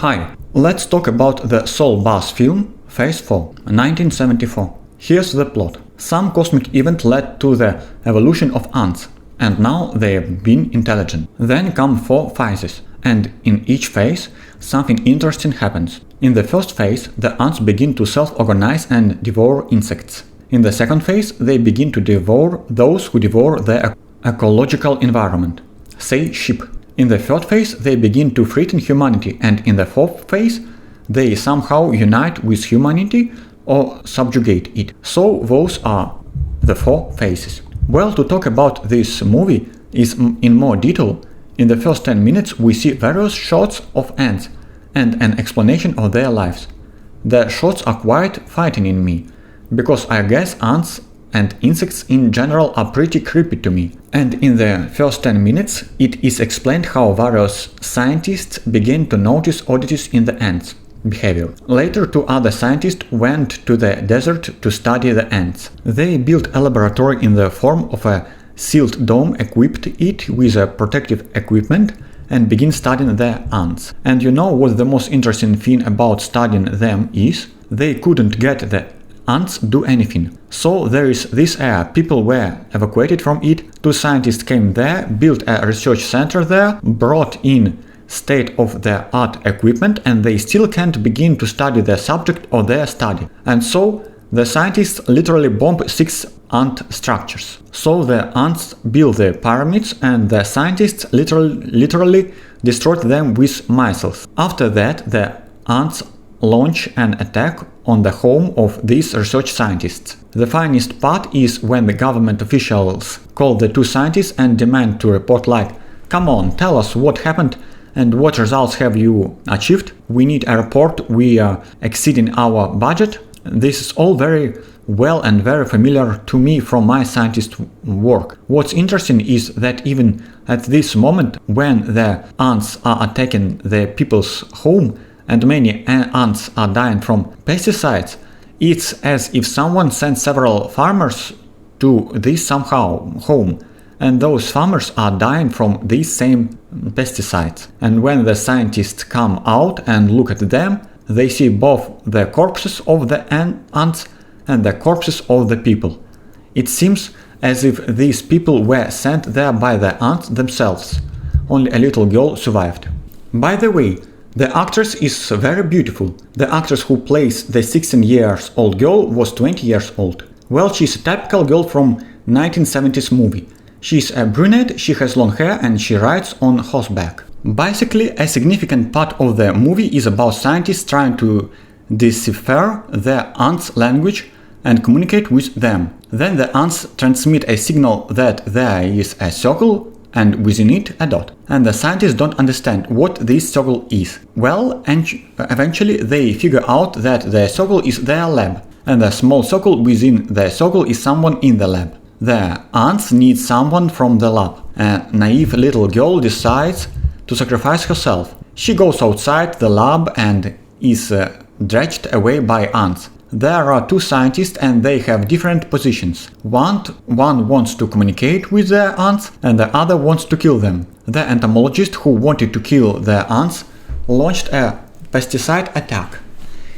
Hi, let's talk about the Saul Bass film Phase 4, 1974. Here's the plot. Some cosmic event led to the evolution of ants, and now they've been intelligent. Then come 4 phases, and in each phase something interesting happens. In the first phase, the ants begin to self-organize and devour insects. In the second phase, they begin to devour those who devour the ecological environment, say sheep. In the third phase, they begin to threaten humanity, and in the fourth phase, they somehow unite with humanity or subjugate it. So those are the 4 phases. Well, to talk about this movie is in more detail, in the first 10 minutes we see various shots of ants and an explanation of their lives. The shots are quite frightening me, because I guess ants and insects in general are pretty creepy to me. And in the first 10 minutes it is explained how various scientists began to notice oddities in the ants' behavior. Later 2 other scientists went to the desert to study the ants. They built a laboratory in the form of a sealed dome, equipped it with a protective equipment, and begin studying the ants. And you know what the most interesting thing about studying them is? They couldn't get the ants do anything. So there is this area, people were evacuated from it, 2 scientists came there, built a research center there, brought in state-of-the-art equipment, and they still can't begin to study the subject of their study. And so the scientists literally bomb 6 ant structures. So the ants build the pyramids, and the scientists literally destroyed them with missiles. After that, the ants launch an attack on the home of these research scientists. The funniest part is when the government officials call the 2 scientists and demand to report, like, "Come on, tell us what happened and what results have you achieved? We need a report, we are exceeding our budget." This is all very well and very familiar to me from my scientist work. What's interesting is that even at this moment, when the ants are attacking the people's home, and many ants are dying from pesticides, it's as if someone sent several farmers to this somehow home, and those farmers are dying from these same pesticides. And when the scientists come out and look at them, they see both the corpses of the ants and the corpses of the people. It seems as if these people were sent there by the ants themselves. Only a little girl survived. By the way, the actress is very beautiful. The actress who plays the 16-year-old girl was 20 years old. Well, she's a typical girl from 1970s movie. She's a brunette, she has long hair, and she rides on horseback. Basically, a significant part of the movie is about scientists trying to decipher the ants' language and communicate with them. Then the ants transmit a signal that there is a circle and within it a dot, and the scientists don't understand what this circle is. Well, and eventually they figure out that the circle is their lab, and the small circle within the circle is someone in the lab. The ants need someone from the lab. A naive little girl decides to sacrifice herself. She goes outside the lab and is dredged away by ants. There are 2 scientists and they have different positions. One wants to communicate with the ants and the other wants to kill them. The entomologist who wanted to kill the ants launched a pesticide attack.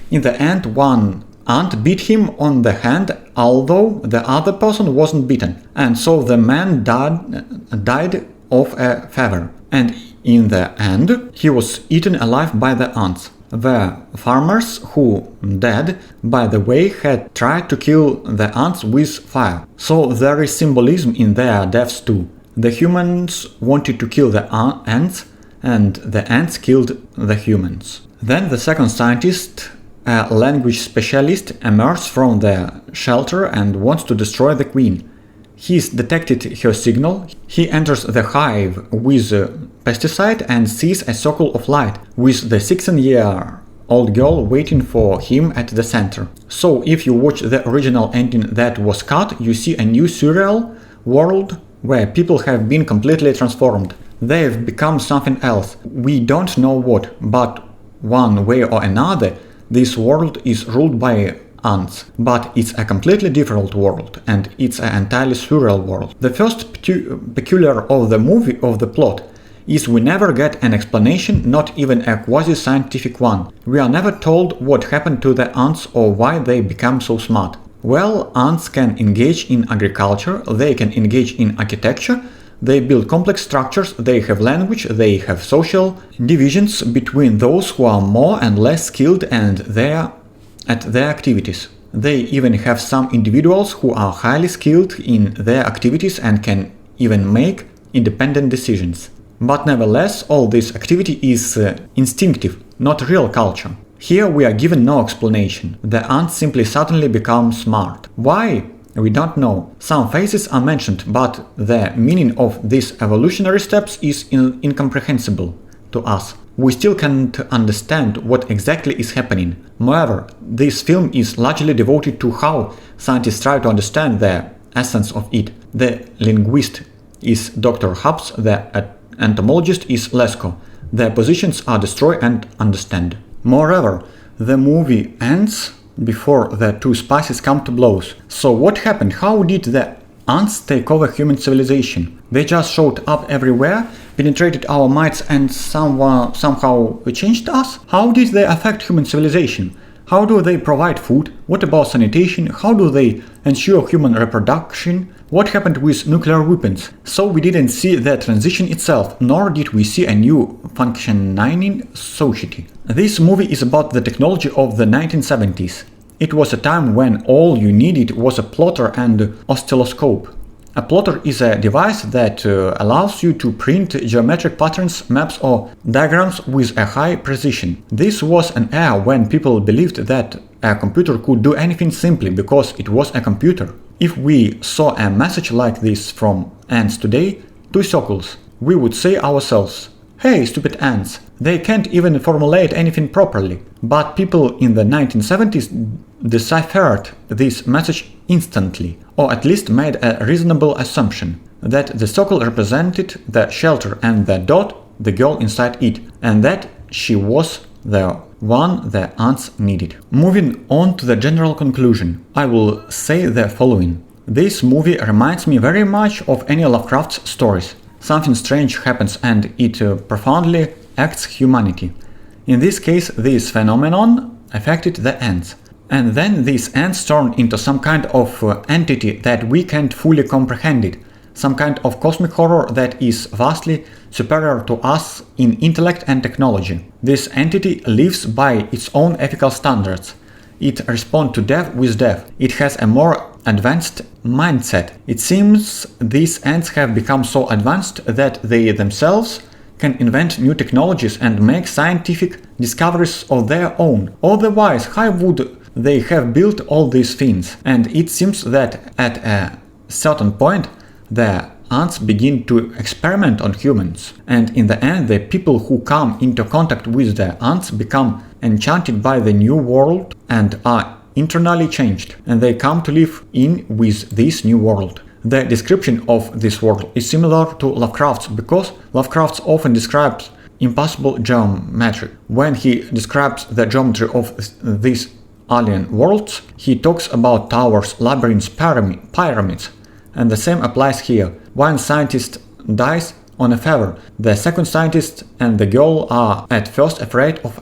In the end, one ant bit him on the hand, although the other person wasn't bitten. And so the man died of a fever. And in the end, he was eaten alive by the ants. The farmers who died, by the way, had tried to kill the ants with fire. So there is symbolism in their deaths too. The humans wanted to kill the ants, and the ants killed the humans. Then the second scientist, a language specialist, emerges from the shelter and wants to destroy the queen. He's detected her signal. He enters the hive with pesticide and sees a circle of light with the 16-year-old girl waiting for him at the center. So if you watch the original ending that was cut, you see a new surreal world where people have been completely transformed. They've become something else. We don't know what, but one way or another, this world is ruled by ants, but it's a completely different world, and it's an entirely surreal world. The first peculiar of the movie, of the plot, is we never get an explanation, not even a quasi-scientific one. We are never told what happened to the ants or why they become so smart. Well, ants can engage in agriculture, they can engage in architecture, they build complex structures, they have language, they have social divisions between those who are more and less skilled and at their activities. They even have some individuals who are highly skilled in their activities and can even make independent decisions. But nevertheless, all this activity is instinctive, not real culture. Here we are given no explanation. The ants simply suddenly become smart. Why? We don't know. Some phases are mentioned, but the meaning of these evolutionary steps is incomprehensible to us. We still can't understand what exactly is happening. Moreover, this film is largely devoted to how scientists try to understand the essence of it. The linguist is Dr. Hubbs, the entomologist is Lesko. Their positions are destroy and understand. Moreover, the movie ends before the two spices come to blows. So what happened? How did the ants take over human civilization? They just showed up everywhere, penetrated our minds and somehow changed us? How did they affect human civilization? How do they provide food? What about sanitation? How do they ensure human reproduction? What happened with nuclear weapons? So we didn't see the transition itself, nor did we see a new functioning society. This movie is about the technology of the 1970s. It was a time when all you needed was a plotter and oscilloscope. A plotter is a device that allows you to print geometric patterns, maps or diagrams with a high precision. This was an era when people believed that a computer could do anything simply because it was a computer. If we saw a message like this from ants today, 2 circles, we would say ourselves, "Hey, stupid ants, they can't even formulate anything properly." But people in the 1970s deciphered this message instantly, or at least made a reasonable assumption that the circle represented the shelter and the dot the girl inside it, and that she was the one the ants needed. Moving on to the general conclusion, I will say the following. This movie reminds me very much of any Lovecraft's stories. Something strange happens and it profoundly acts humanity. In this case, this phenomenon affected the ants. And then these ants turn into some kind of entity that we can't fully comprehend it, some kind of cosmic horror that is vastly superior to us in intellect and technology. This entity lives by its own ethical standards. It responds to death with death. It has a more advanced mindset. It seems these ants have become so advanced that they themselves can invent new technologies and make scientific discoveries of their own. Otherwise, how would they have built all these things? And it seems that at a certain point the ants begin to experiment on humans, and in the end the people who come into contact with the ants become enchanted by the new world and are internally changed, and they come to live in with this new world. The description of this world is similar to Lovecraft's, because Lovecraft often describes impossible geometry. When he describes the geometry of these alien worlds, he talks about towers, labyrinths, pyramids, and the same applies here. One scientist dies on a fever, the second scientist and the girl are at first afraid of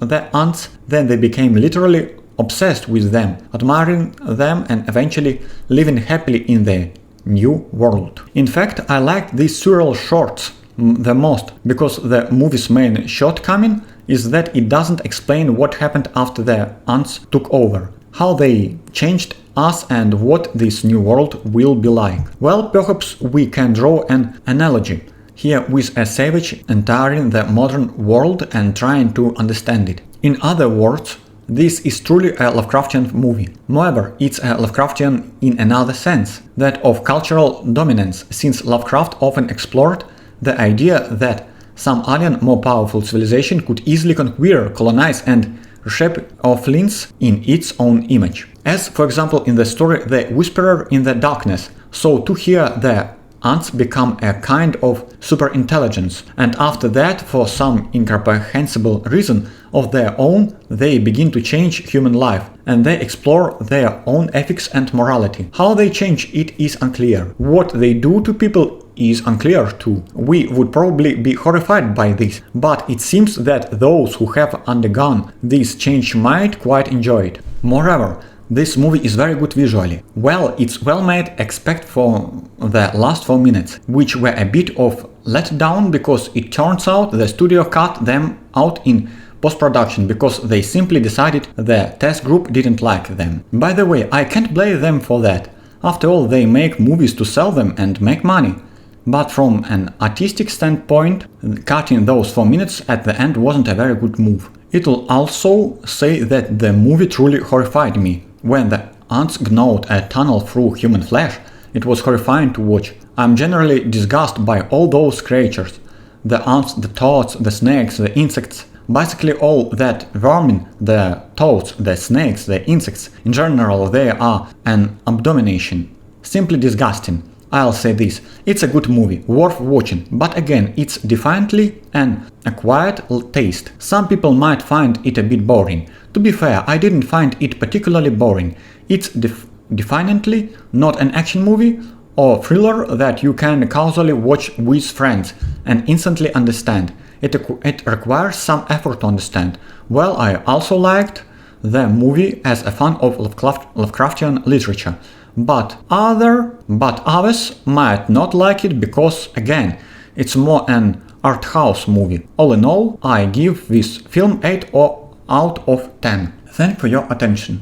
the ants, then they became literally obsessed with them, admiring them and eventually living happily in the new world. In fact, I liked these surreal shorts the most, because the movie's main shortcoming is that it doesn't explain what happened after the ants took over, how they changed us and what this new world will be like. Well, perhaps we can draw an analogy here with a savage entering the modern world and trying to understand it. In other words, this is truly a Lovecraftian movie. Moreover, it's a Lovecraftian in another sense, that of cultural dominance, since Lovecraft often explored the idea that some alien, more powerful civilization could easily conquer, colonize and reshape Earthlings in its own image. As, for example, in the story The Whisperer in the Darkness, so too here the ants become a kind of superintelligence, and after that, for some incomprehensible reason of their own, they begin to change human life, and they explore their own ethics and morality. How they change it is unclear. What they do to people is unclear too. We would probably be horrified by this, but it seems that those who have undergone this change might quite enjoy it. Moreover, this movie is very good visually. Well, it's well made except for the last 4 minutes, which were a bit of letdown because it turns out the studio cut them out in post-production because they simply decided the test group didn't like them. By the way, I can't blame them for that. After all, they make movies to sell them and make money. But from an artistic standpoint, cutting those 4 minutes at the end wasn't a very good move. It'll also say that the movie truly horrified me. When the ants gnawed a tunnel through human flesh, it was horrifying to watch. I'm generally disgusted by all those creatures. The ants, the toads, the snakes, the insects. Basically all that vermin, the toads, the snakes, the insects, in general they are an abomination. Simply disgusting. I'll say this, it's a good movie, worth watching, but again, it's definitely an acquired taste. Some people might find it a bit boring. To be fair, I didn't find it particularly boring. It's definitely not an action movie or thriller that you can casually watch with friends and instantly understand. It requires some effort to understand. Well, I also liked the movie as a fan of Lovecraftian literature. But others might not like it because, again, it's more an art house movie. All in all, I give this film 8 out of 10. Thanks for your attention.